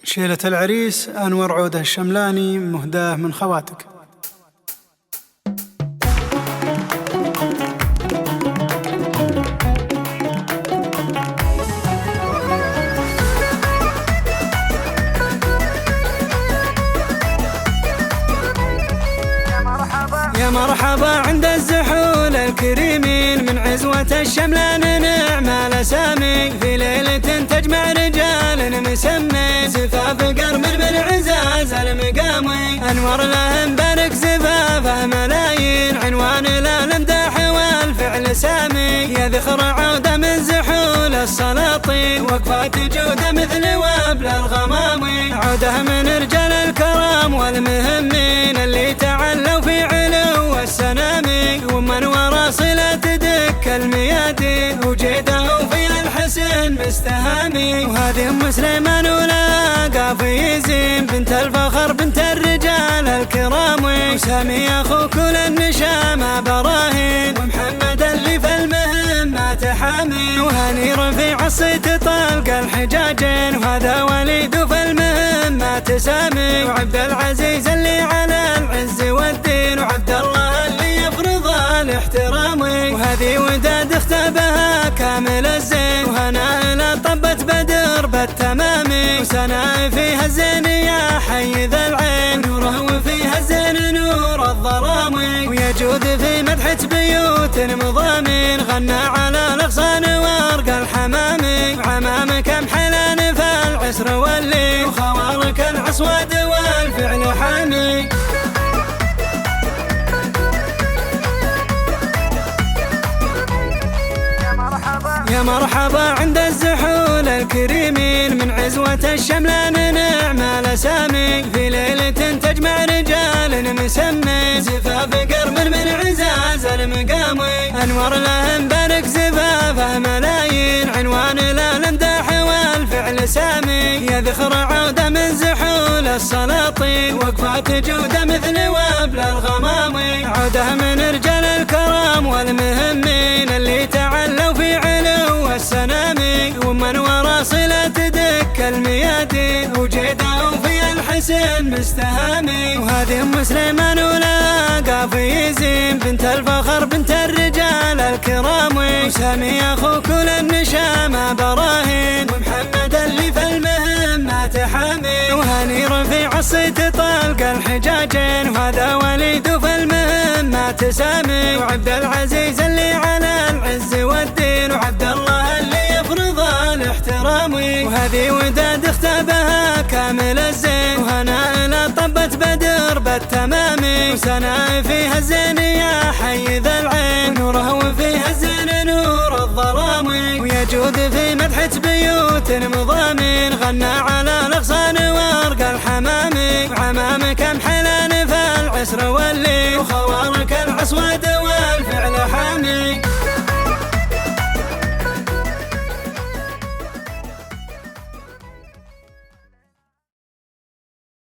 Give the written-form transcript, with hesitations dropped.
شيلة العريس أنور عوده الشملاني مهداه من خواتك. يا مرحبا عند الزحول الكريمين من عزوة الشملان نعم الأسامي في ليلة تجمع رجال مسمي زفاف قرب بالعزاز المقامي أنور لهم بارك زفافه ملايين عنوان للمداح والفعل سامي يا ذخر عودة من زحول السلاطين وقفات جودة مثل وابل الغمامي عودة من رجال الكرام والمهمين اللي تعلوا في علو السنامي ومن ورا صلة دك الميادين وجيده في الحسن مستهامي وهذه ام سليمان ولاقى في زين بنت الفخر بنت الرجال الكرام وسامي اخو كل النشامة براهين ومحمد اللي في المهمات حامي وهاني رفيع الصيت طلق الحجاجين وهذا وليد في المهمات سامي وعبد العزيز اللي على العز والدين وعبد الله اللي يفرض الاحترام وهذه وداد اختبها كامل الزين وهنا لا طبت بدر بالتمام وسنا فيها الزين يا حي ذا العين نوره وفيها الزين نور الظلام ويجود في مدحة بيوت مضامين غنى على الاغصان وارق الحمام وعمامك محلان في العسر واللي وخوارك العصواد والفعل حامي. يا مرحبا عند الزحول الكريمين من عزوة الشملان نعم الأسامي في ليلة تجمع رجال مسمي زفاف قرب من عزاز المقامي أنور لهم بارك زفافه ملايين عنوان للمداح والفعل سامي يا ذخر عودة من زحول السلاطين وقفات جودة مثل وابل الغمامي عودة من رجال الكرام والمهمين اللي تعلوا في علو السنامي ومن ورا صلة دك الميادين وجيده في الحسن مستهامي وهذه ام سليمان ولاقى في زين بنت الفخر بنت الرجال الكرام وسامي اخو كل النشامة براهين ومحمد اللي في المهمات حامي وهاني رفيع الصيت طلق الحجاجين وهذا وليد في المهمات سامي وعبد العزيز اللي على العز والدين وعبد الله اللي يفرض الاحترام وهذه وداد اختبها كامل الزين وهنا لا طبت بدر بالتمام وسنا فيها الزين يا حي ذا العين نوره وفيها الزين نور الظلام ويجود في مدحة بيوت مضامين غنى على الاغصان